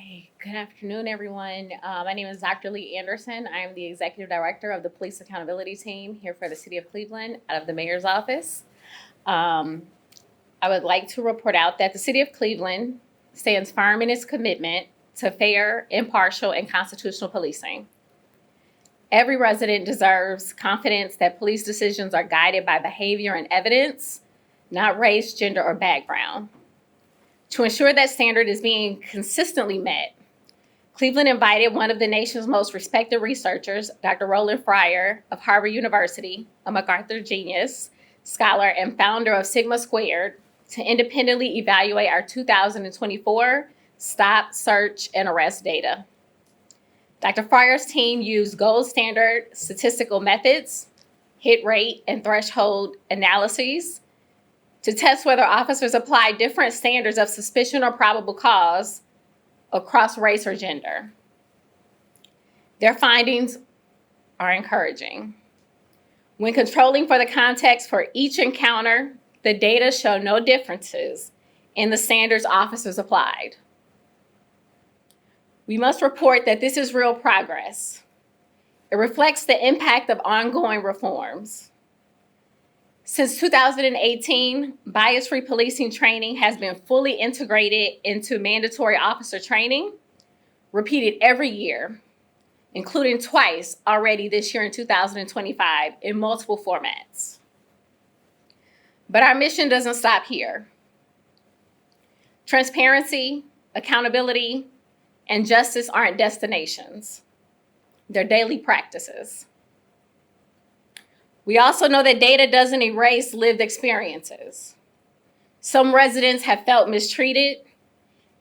Hi, good afternoon, everyone. My name is Dr. Lee Anderson. I am the Executive Director of the Police Accountability Team here for the City of Cleveland out of the Mayor's Office. Um, I would like to report out that the City of Cleveland stands firm in its commitment to fair, impartial, and constitutional policing. Every resident deserves confidence that police decisions are guided by behavior and evidence, not race, gender, or background. To ensure that standard is being consistently met, Cleveland invited one of the nation's most respected researchers, Dr. Roland Fryer of Harvard University, a MacArthur Genius scholar and founder of Sigma Squared, to independently evaluate our 2024 stop, search, and arrest data. Dr. Fryer's team used gold standard statistical methods, hit rate, and threshold analyses to test whether officers apply different standards of suspicion or probable cause across race or gender. Their findings are encouraging. When controlling for the context for each encounter, the data show no differences in the standards officers applied. We must report that this is real progress. It reflects the impact of ongoing reforms. Since 2018, bias-free policing training has been fully integrated into mandatory officer training, repeated every year, including twice already this year in 2025 in multiple formats. But our mission doesn't stop here. Transparency, accountability, and justice aren't destinations. They're daily practices. We also know that data doesn't erase lived experiences. Some residents have felt mistreated,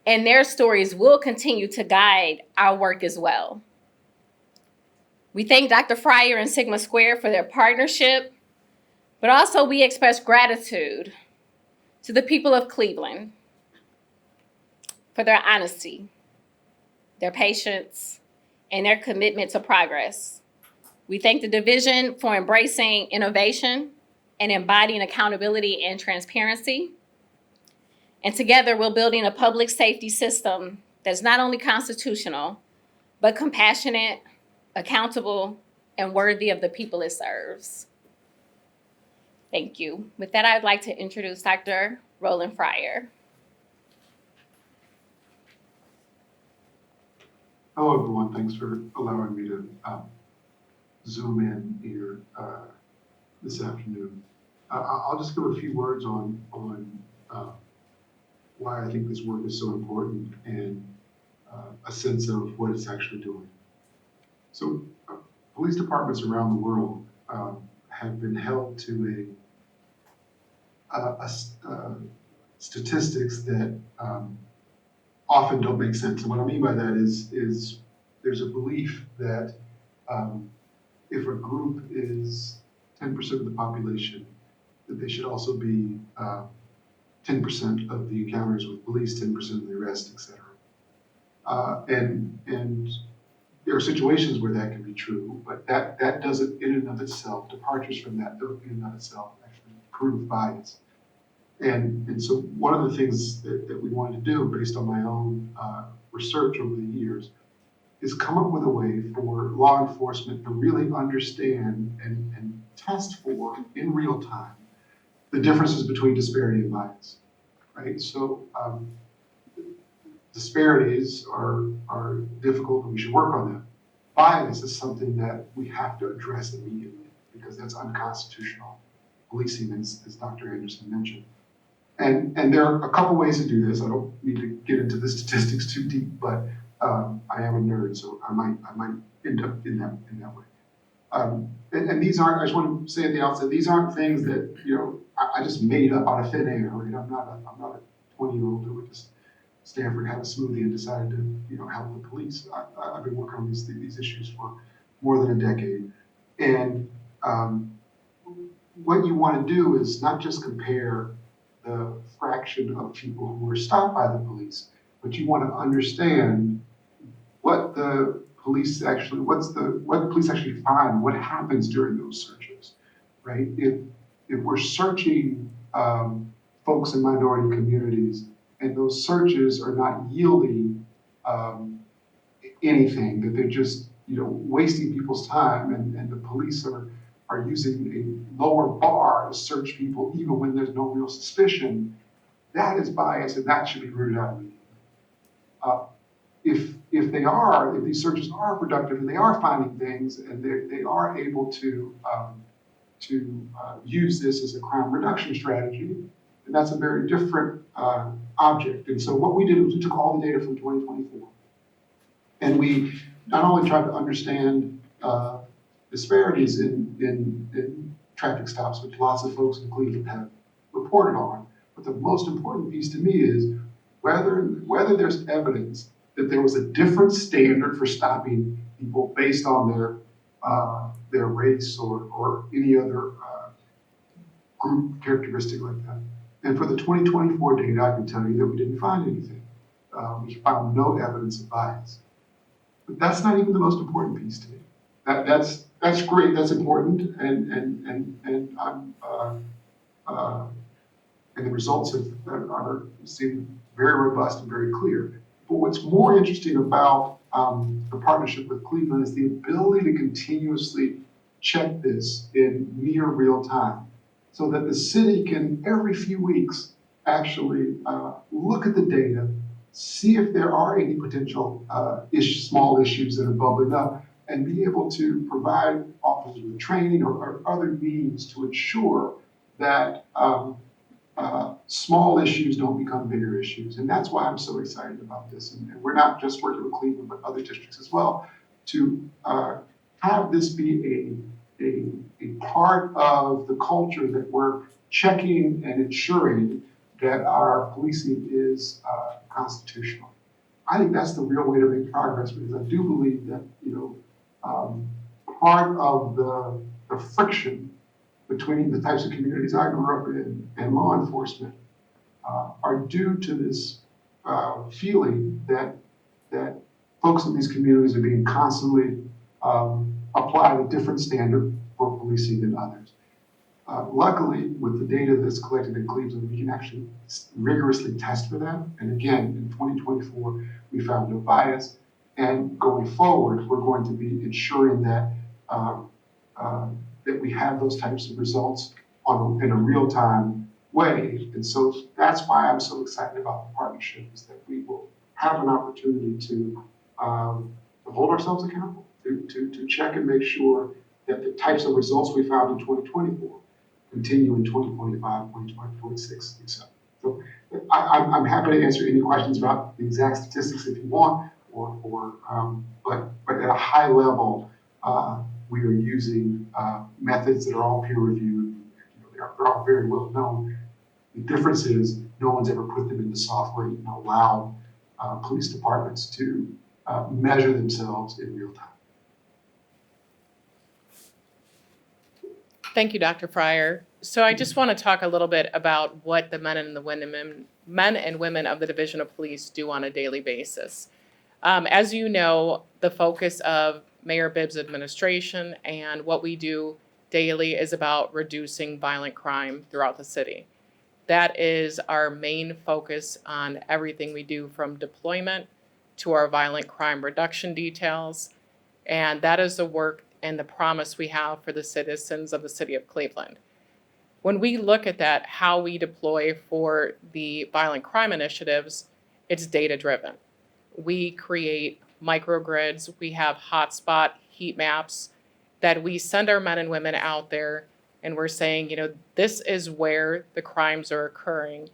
and their stories will continue to guide our work as well. We thank Dr. Fryer and Sigma Square for their partnership, but also we express gratitude to the people of Cleveland for their honesty, their patience, and their commitment to progress. We thank the division for embracing innovation and embodying accountability and transparency. And together, we're building a public safety system that's not only constitutional, but compassionate, accountable, and worthy of the people it serves. Thank you. With that, I'd like to introduce Dr. Roland Fryer. Hello, everyone. Thanks for allowing me to Zoom in here this afternoon. I'll just give a few words on why I think this work is so important and a sense of what it's actually doing. So police departments around the world have been held to statistics that often don't make sense. And what I mean by that is there's a belief that if a group is 10% of the population, that they should also be 10% of the encounters with police, 10% of the arrests, et cetera. And there are situations where that can be true, but that doesn't in and of itself, departures from that don't in and of itself actually prove bias. And so one of the things that we wanted to do based on my own research over the years is come up with a way for law enforcement to really understand and test for in real time the differences between disparity and bias, right? So disparities are difficult and we should work on them. Bias is something that we have to address immediately because that's unconstitutional policing, as Dr. Anderson mentioned. And there are a couple ways to do this. I don't need to get into the statistics too deep, but I am a nerd, so I might end up in that way. And these aren't, I just want to say at the outset, these aren't things that, I just made up out of thin air, right? I'm not a 20-year-old who went to Stanford, had a smoothie and decided to, help the police. I've been working on these issues for more than a decade. And what you want to do is not just compare the fraction of people who were stopped by the police, but you want to understand what the police actually, what the police actually find, what happens during those searches, right? If we're searching folks in minority communities and those searches are not yielding um, anything, that they're just, wasting people's time, and the police are using a lower bar to search people even when there's no real suspicion, that is bias, and that should be rooted out immediately. If these searches are productive and they are finding things and they are able to use this as a crime reduction strategy, and that's a very different object. And so what we did was we took all the data from 2024, and we not only tried to understand disparities in traffic stops, which lots of folks in Cleveland have reported on, but the most important piece to me is whether there's evidence that there was a different standard for stopping people based on their race or any other group characteristic like that. And for the 2024 data, I can tell you that we didn't find anything. We found no evidence of bias. But that's not even the most important piece to me. That's great. That's important, and I'm and the results seem very robust and very clear. But what's more interesting about the partnership with Cleveland is the ability to continuously check this in near real time, so that the city can every few weeks actually look at the data, see if there are any potential small issues that are bubbling up, and be able to provide officers with training or other means to ensure that small issues don't become bigger issues. And that's why I'm so excited about this. And we're not just working with Cleveland, but other districts as well, to have this be a part of the culture that we're checking and ensuring that our policing is constitutional. I think that's the real way to make progress, because I do believe that, part of the friction between the types of communities I grew up in and law enforcement are due to this feeling that folks in these communities are being constantly applied a different standard for policing than others. Luckily, with the data that's collected in Cleveland, we can actually rigorously test for that. And again, in 2024, we found no bias. And going forward, we're going to be ensuring that that we have those types of results in a real-time way. And so that's why I'm so excited about the partnership, is that we will have an opportunity to hold ourselves accountable, to check and make sure that the types of results we found in 2024 continue in 2025, 2026, etc. So I'm happy to answer any questions about the exact statistics if you want, but at a high level, we are using methods that are all peer reviewed. They're all very well known. The difference is no one's ever put them into software and allowed police departments to measure themselves in real time. Thank you, Dr. Fryer. So I just want to talk a little bit about what the men and women of the Division of Police do on a daily basis. As you know, the focus of Mayor Bibb's administration and what we do daily is about reducing violent crime throughout the city. That is our main focus on everything we do, from deployment to our violent crime reduction details. And that is the work and the promise we have for the citizens of the city of Cleveland. When we look at that, how we deploy for the violent crime initiatives, it's data-driven. We create microgrids, we have hotspot heat maps that we send our men and women out there, and we're saying, this is where the crimes are occurring.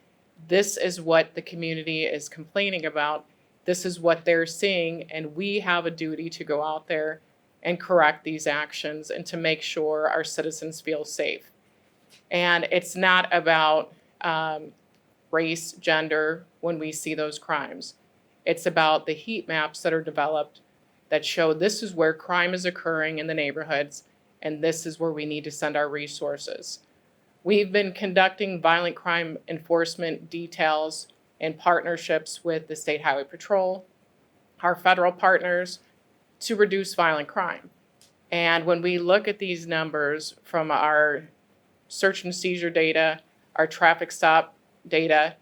This is what the community is complaining about. This is what they're seeing, and we have a duty to go out there and correct these actions and to make sure our citizens feel safe. And it's not about race, gender when we see those crimes. It's about the heat maps that are developed that show this is where crime is occurring in the neighborhoods, and this is where we need to send our resources. We've been conducting violent crime enforcement details in partnerships with the State Highway Patrol, our federal partners, to reduce violent crime. And when we look at these numbers from our search and seizure data, our traffic stop data,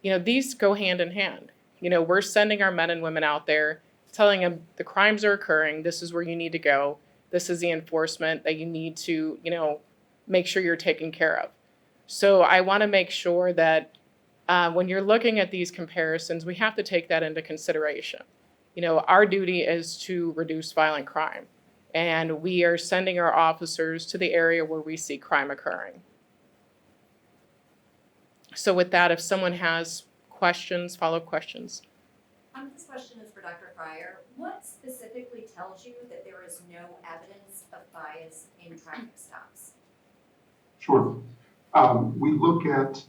these go hand in hand. We're sending our men and women out there, telling them the crimes are occurring. This is where you need to go. This is the enforcement that you need to, make sure you're taken care of. So I want to make sure that when you're looking at these comparisons, we have to take that into consideration. Our duty is to reduce violent crime, and we are sending our officers to the area where we see crime occurring. So with that, if someone has questions, follow-up questions. This question is for Dr. Fryer. What specifically tells you that there is no evidence of bias in traffic stops? Sure. We look at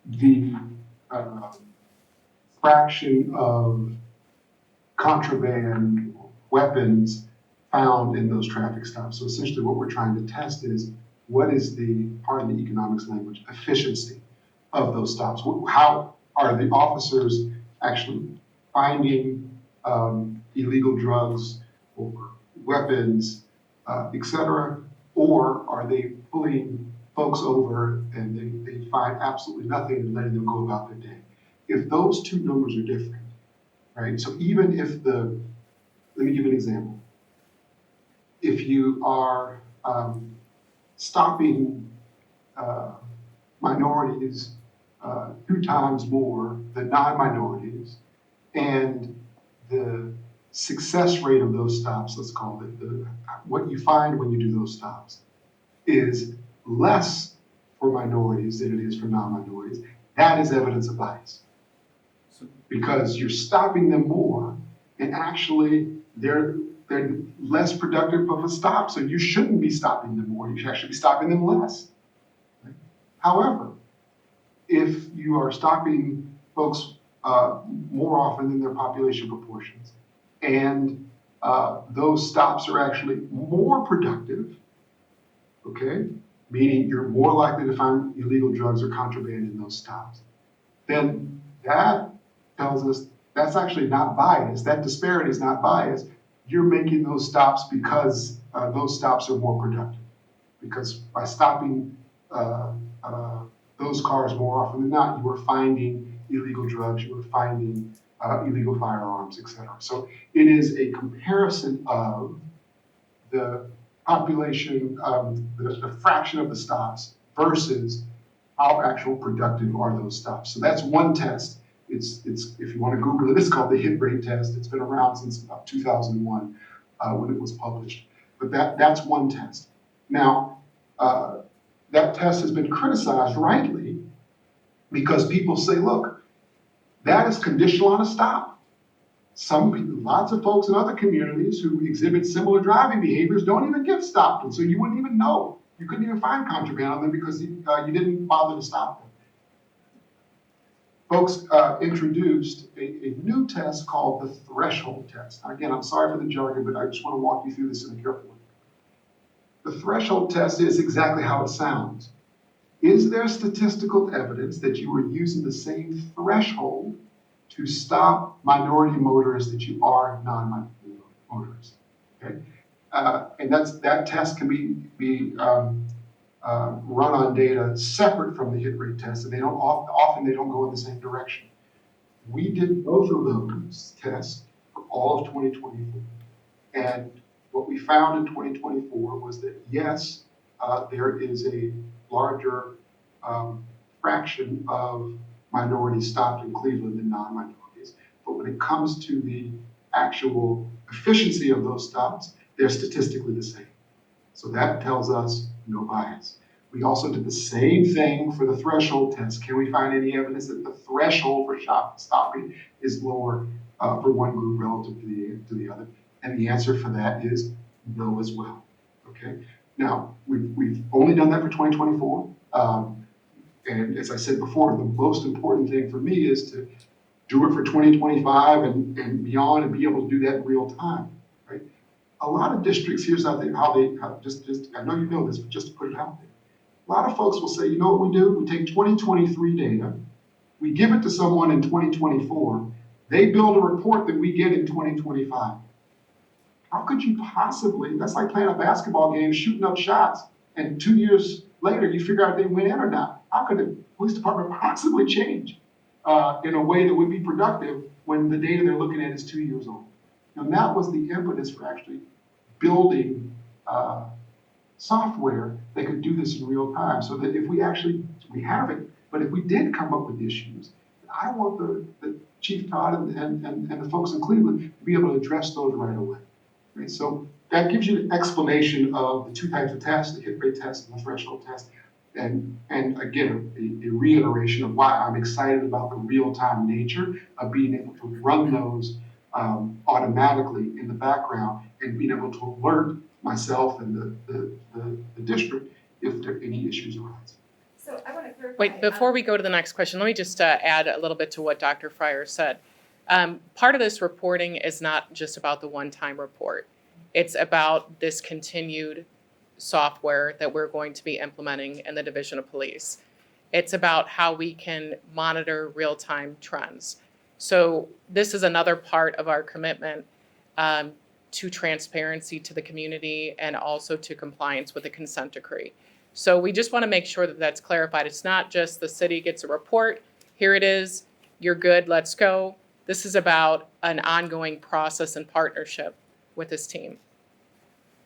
the fraction of contraband weapons found in those traffic stops. So essentially what we're trying to test is what is the, part of the economics language, efficiency of those stops. How are the officers actually finding illegal drugs or weapons, et cetera, or are they pulling folks over and they find absolutely nothing and letting them go about their day? If those two numbers are different, right? So even if let me give you an example. If you are stopping minorities 2 times more than non-minorities, and the success rate of those stops, let's call it, what you find when you do those stops, is less for minorities than it is for non-minorities, that is evidence of bias. Because you're stopping them more, and actually they're less productive of a stop, so you shouldn't be stopping them more, you should actually be stopping them less. Right? However, if you are stopping folks more often than their population proportions, and those stops are actually more productive, okay, meaning you're more likely to find illegal drugs or contraband in those stops, then that tells us that's actually not bias. That disparity is not bias. You're making those stops because those stops are more productive. Because by stopping those cars more often than not, you are finding illegal drugs, you are finding illegal firearms, et cetera. So it is a comparison of the population, the fraction of the stops versus how actual productive are those stops. So that's one test. It's if you want to Google it, it's called the hit rate test. It's been around since about 2001 when it was published. But that's one test. Now, that test has been criticized rightly because people say, look, that is conditional on a stop. Some people, lots of folks in other communities who exhibit similar driving behaviors don't even get stopped. And so you wouldn't even know. You couldn't even find contraband on them because you didn't bother to stop them. Folks introduced a new test called the threshold test. Now, again, I'm sorry for the jargon, but I just want to walk you through this in a careful way. The threshold test is exactly how it sounds. Is there statistical evidence that you were using the same threshold to stop minority motorists that you are non-minority motorists? Okay, and that test can be run on data separate from the hit rate test, and they don't often they don't go in the same direction. We did both of those tests for all of 2024, and what we found in 2024 was that yes, there is a larger fraction of minorities stopped in Cleveland than non-minorities, but when it comes to the actual efficiency of those stops, they're statistically the same. So that tells us no bias. We also did the same thing for the threshold test. Can we find any evidence that the threshold for stopping is lower for one group relative to the other? And the answer for that is no as well. Okay. Now we've only done that for 2024, and as I said before, the most important thing for me is to do it for 2025 and beyond, and be able to do that in real time. Right. A lot of districts, here's how just I know you know this, but just to put it out there. A lot of folks will say, you know what we do? We take 2023 data, we give it to someone in 2024, they build a report that we get in 2025. How could you possibly, that's like playing a basketball game, shooting up shots, and 2 years later you figure out if they went in or not. How could the police department possibly change in a way that would be productive when the data they're looking at is 2 years old. And that was the impetus for actually building software that could do this in real time, so that if we have it, but if we did come up with issues, I want the Chief Todd and the folks in Cleveland to be able to address those right away. Right? So that gives you an explanation of the two types of tests, the hit rate test and the threshold test. And again, a reiteration of why I'm excited about the real-time nature of being able to run those automatically in the background and being able to alert myself and the district if there any issues arise. So I want to clarify. Wait, before we go to the next question, let me just add a little bit to what Dr. Fryer said. Part of this reporting is not just about the one-time report. It's about this continued software that we're going to be implementing in the Division of Police. It's about how we can monitor real-time trends. So this is another part of our commitment to transparency to the community and also to compliance with the consent decree. So we just want to make sure that that's clarified. It's not just the city gets a report, here it is, you're good, let's go. This is about an ongoing process and partnership with this team.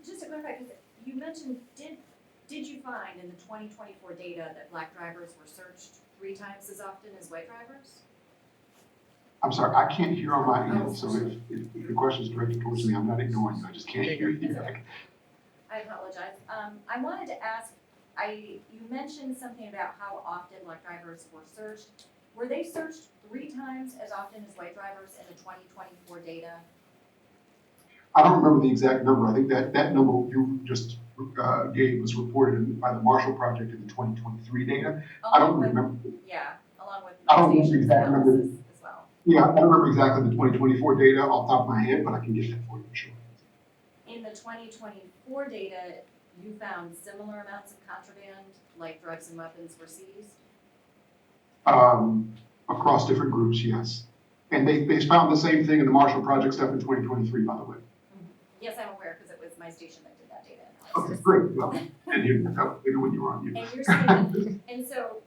Just to clarify, because you mentioned, did you find in the 2024 data that black drivers were searched 3 times as often as white drivers? I'm sorry, I can't hear on my end, so if the question is directed towards me, I'm not ignoring you, I just can't hear you. I apologize. I wanted to ask, you mentioned something about how often black drivers were searched. Were they searched 3 times as often as white drivers in the 2024 data? I don't remember the exact number. I think that number you just gave was reported by the Marshall Project in the 2023 data. I don't remember. Yeah, along with I don't remember stations the exact number. analysis as well. Yeah, I don't remember exactly the 2024 data off the top of my head, but I can get that for you for sure. In the 2024 data, you found similar amounts of contraband, like drugs and weapons were seized? Across different groups, yes. And they found the same thing in the Marshall Project stuff in 2023, by the way. Yes, I'm aware, because it was my station that did that data Okay, analysis. great. Well, and you maybe when you were on mute. And you're saying, and so,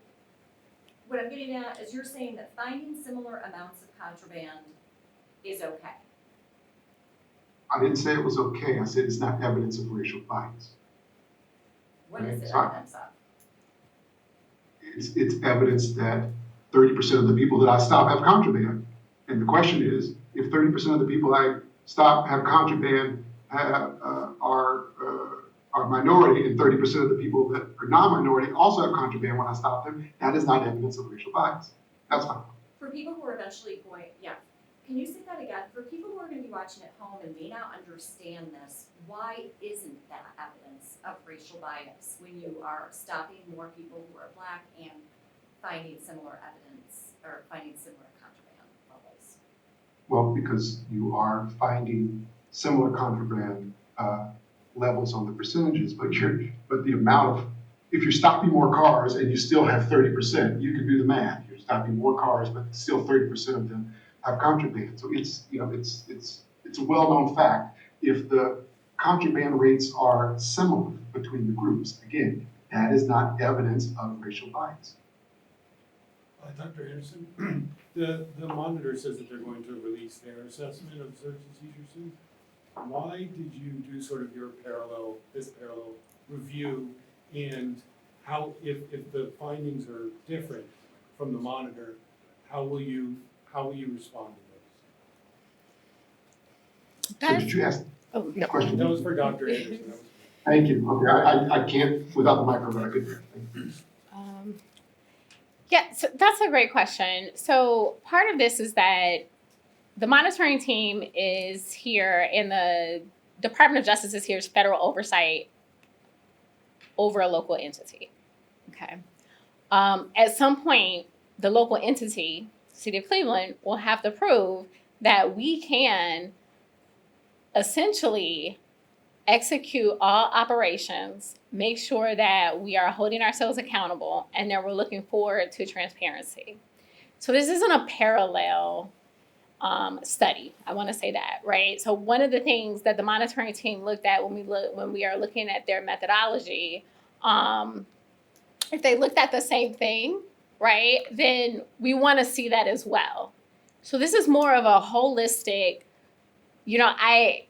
what I'm getting at is you're saying that finding similar amounts of contraband is okay? I didn't say it was okay. I said it's not evidence of racial bias. What is it Sorry. evidence of? It's evidence that 30% of the people that I stop have contraband. And the question is, if 30% of the people I stop have contraband are minority, and 30% of the people that are non-minority also have contraband when I stop them, that is not evidence of racial bias. That's fine. For people who are eventually going, yeah, can you say that again? For people who are gonna be watching at home and may not understand this, why isn't that evidence of racial bias when you are stopping more people who are black and finding similar evidence or finding similar contraband levels? Well, because you are finding similar contraband levels on the percentages, but the amount of, if you're stopping more cars and you still have 30%, you can do the math. You're stopping more cars, but still 30% of them have contraband. So it's a well-known fact. If the contraband rates are similar between the groups, again, that is not evidence of racial bias. Dr. Anderson, the monitor says that they're going to release their assessment of search and seizure soon. Why did you do sort of this parallel review, and how, if the findings are different from the monitor, how will you respond to So did you ask Oh, no. a question? those? That was for Dr. Anderson. Thank you. Okay, I can't without the microphone. I couldn't. Thank you. Yeah, so that's a great question. So part of this is that the monitoring team is here and the Department of Justice is here as federal oversight over a local entity. Okay. At some point, the local entity, City of Cleveland, will have to prove that we can essentially execute all operations, make sure that we are holding ourselves accountable, and that we're looking forward to transparency. So this isn't a parallel study. I want to say that, right? So one of the things that the monitoring team looked at when we are looking at their methodology, if they looked at the same thing, right, then we want to see that as well. So this is more of a holistic, I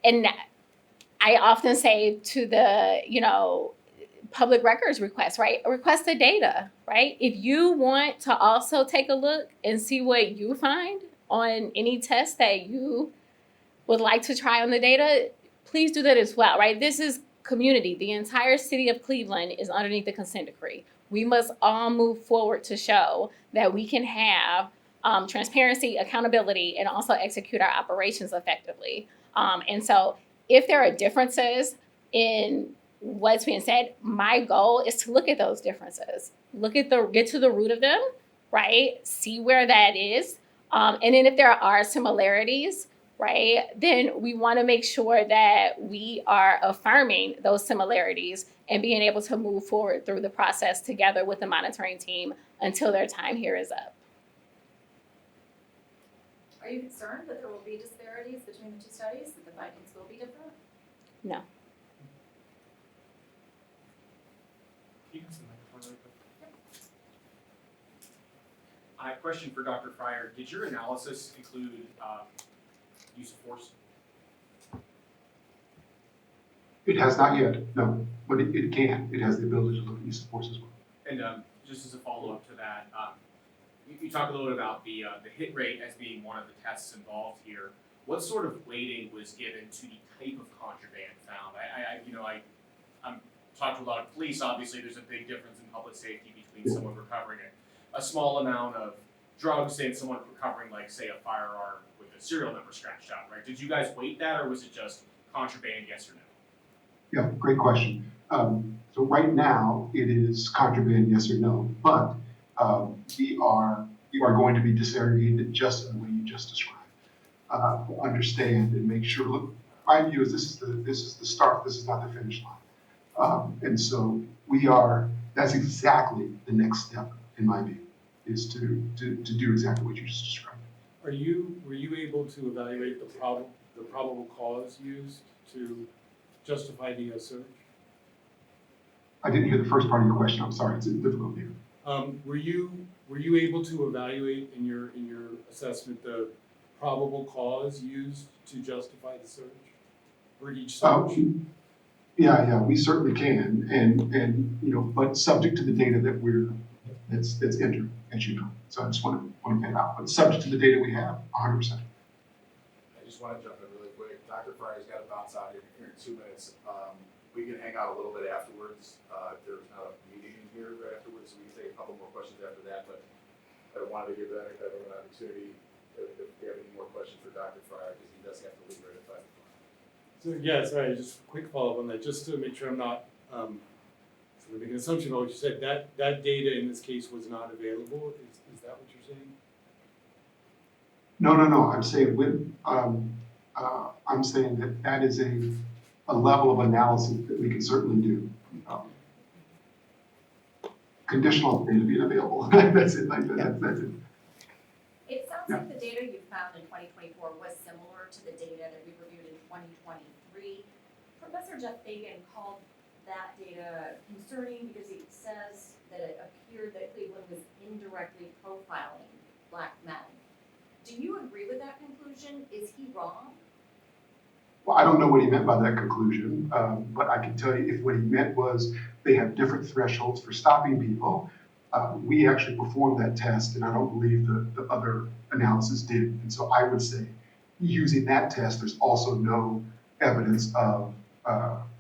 often say to the, public records request, right? Request the data, right? If you want to also take a look and see what you find on any test that you would like to try on the data, please do that as well, right? This is community. The entire city of Cleveland is underneath the consent decree. We must all move forward to show that we can have transparency, accountability, and also execute our operations effectively. And so if there are differences in what's being said, my goal is to look at those differences, get to the root of them, right? See where that is. And then if there are similarities, right, then we want to make sure that we are affirming those similarities and being able to move forward through the process together with the monitoring team until their time here is up. Are you concerned that there will be disparities between the two studies, that the findings will be different? No. Question for Dr. Fryer. Did your analysis include use of force? It has not yet, no, but it can. It has the ability to look at use of force as well. And just as a follow-up to that, you talked a little bit about the hit rate as being one of the tests involved here. What sort of weighting was given to the type of contraband found? I'm talked to a lot of police. Obviously, there's a big difference in public safety between someone recovering a small amount of drugs and someone recovering, like, say, a firearm with a serial number scratched out, right? Did you guys weight that, or was it just contraband, yes or no? Yeah, great question. So right now, it is contraband, yes or no, but we are going to be disaggregated just in the way you just described. Understand and make sure, look, my view is this is the start, this is not the finish line. And so that's exactly the next step, in my view, is to do exactly what you just described. Were you able to evaluate the probable cause used to justify the search? I didn't hear the first part of your question, I'm sorry, it's difficult to hear. Were you able to evaluate in your assessment the probable cause used to justify the search for each search? Yeah, we certainly can, and but subject to the data that's entered, as you know. So I just want to point that out. But subject to the data we have, 100%. I just want to jump in really quick. Dr. Fryer's got to bounce out here in 2 minutes. We can hang out a little bit afterwards. If there's not a meeting in here right afterwards, so we can take a couple more questions after that. But I wanted to give that everyone an opportunity if you have any more questions for Dr. Fryer, because he does have to leave right at 5 o'clock. So, yeah, sorry, just a quick follow-up on that, just to make sure I'm not sort of making an assumption about what you said. That data in this case was not available. Is that what you're saying? No. I'm saying I'm saying that is a level of analysis that we can certainly do. Conditional data being available. That's it. That's it. It sounds like the data you found in 2024 was similar to the data that we reviewed in 2023. Professor Jeff Fagan called that data concerning because he says that it appeared that Cleveland was indirectly profiling Black men. Do you agree with that conclusion? Is he wrong? Well, I don't know what he meant by that conclusion, but I can tell you if what he meant was they have different thresholds for stopping people. We actually performed that test, and I don't believe the other analysis did. And so I would say, using that test, there's also no evidence of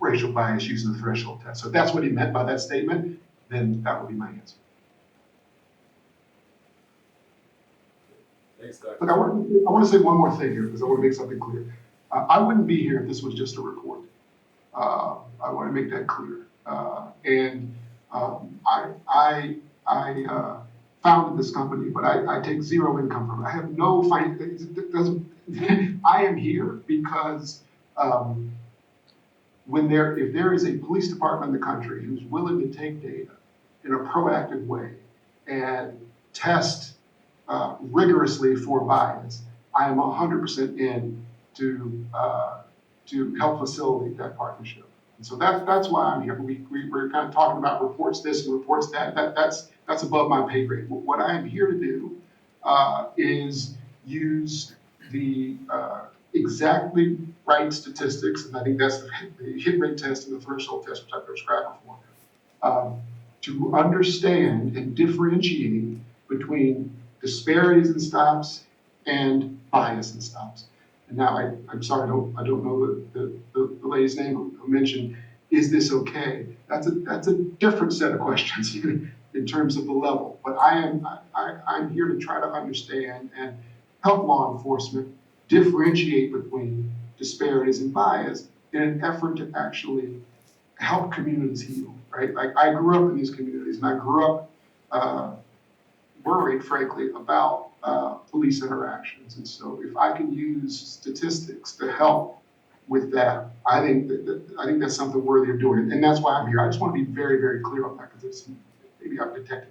racial bias using the threshold test. So if that's what he meant by that statement, then that would be my answer. Thanks, Dr. Look, I want to say one more thing here because I want to make something clear. I wouldn't be here if this was just a report. I want to make that clear. I founded this company, but I take zero income from it. I have no I am here because if there is a police department in the country who's willing to take data in a proactive way and test rigorously for bias, I am 100% in to help facilitate that partnership. And so that's why I'm here. We're kind of talking about reports this and reports that. that's above my pay grade. What I am here to do is use the exactly right statistics, and I think that's the hit rate test and the threshold test, which I've prescribed before, to understand and differentiate between disparities in stops and bias in stops. And now I'm sorry, I don't know the lady's name who mentioned, is this okay? That's a different set of questions in terms of the level. But I'm here to try to understand and help law enforcement differentiate between disparities and bias in an effort to actually help communities heal, right? Like I grew up in these communities and I grew up worried, frankly, about police interactions. And so if I can use statistics to help with that, I think that's something worthy of doing. And that's why I'm here. I just want to be very, very clear on that because maybe I've detected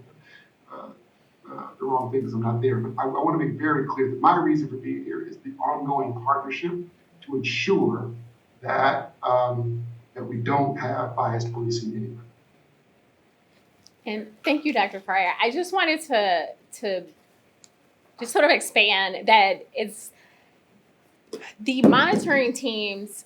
the wrong thing because I'm not there. But I want to make very clear that my reason for being here is the ongoing partnership to ensure that that we don't have biased policing anywhere. And thank you, Dr. Fryer. I just wanted to just sort of expand that it's the monitoring team's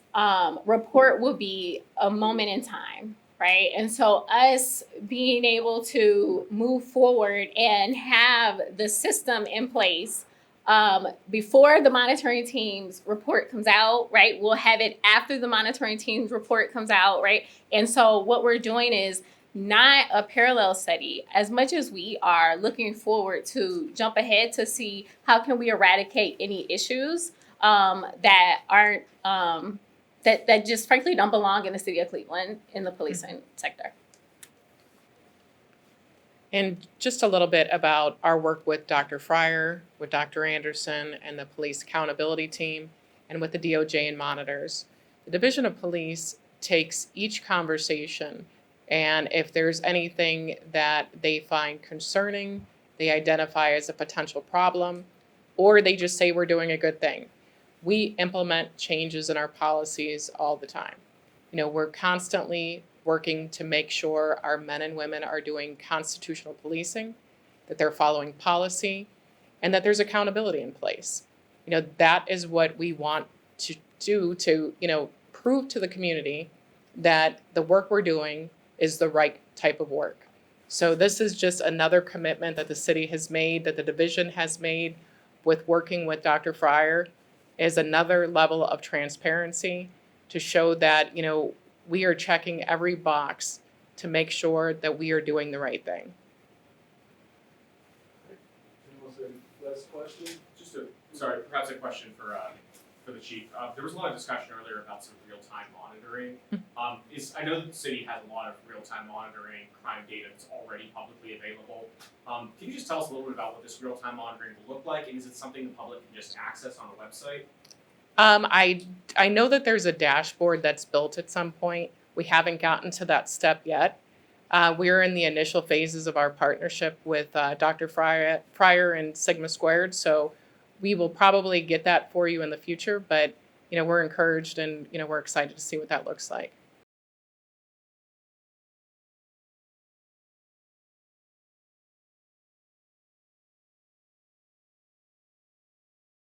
report will be a moment in time, right? And so us being able to move forward and have the system in place before the monitoring team's report comes out, right? We'll have it after the monitoring team's report comes out, right? And so what we're doing is not a parallel study as much as we are looking forward to jump ahead to see how can we eradicate any issues that aren't that just frankly don't belong in the city of Cleveland in the policing sector. And just a little bit about our work with Dr. Fryer, with Dr. Anderson, and the police accountability team, and with the DOJ and monitors. The Division of Police takes each conversation, and if there's anything that they find concerning, they identify as a potential problem, or they just say we're doing a good thing. We implement changes in our policies all the time. You know, we're constantly working to make sure our men and women are doing constitutional policing, that they're following policy, and that there's accountability in place. You know, that is what we want to do to, you know, prove to the community that the work we're doing is the right type of work. So this is just another commitment that the city has made, that the division has made with working with Dr. Fryer, is another level of transparency to show that, you know, we are checking every box to make sure that we are doing the right thing. Last question? Sorry, perhaps a question for the chief. There was a lot of discussion earlier about some real-time monitoring. I know that the city has a lot of real-time monitoring crime data that's already publicly available. Can you just tell us a little bit about what this real-time monitoring will look like, and is it something the public can just access on the website? I know that there's a dashboard that's built at some point. We haven't gotten to that step yet. We're in the initial phases of our partnership with Dr. Fryer and Sigma Squared, so we will probably get that for you in the future, but you know, we're encouraged and you know, we're excited to see what that looks like.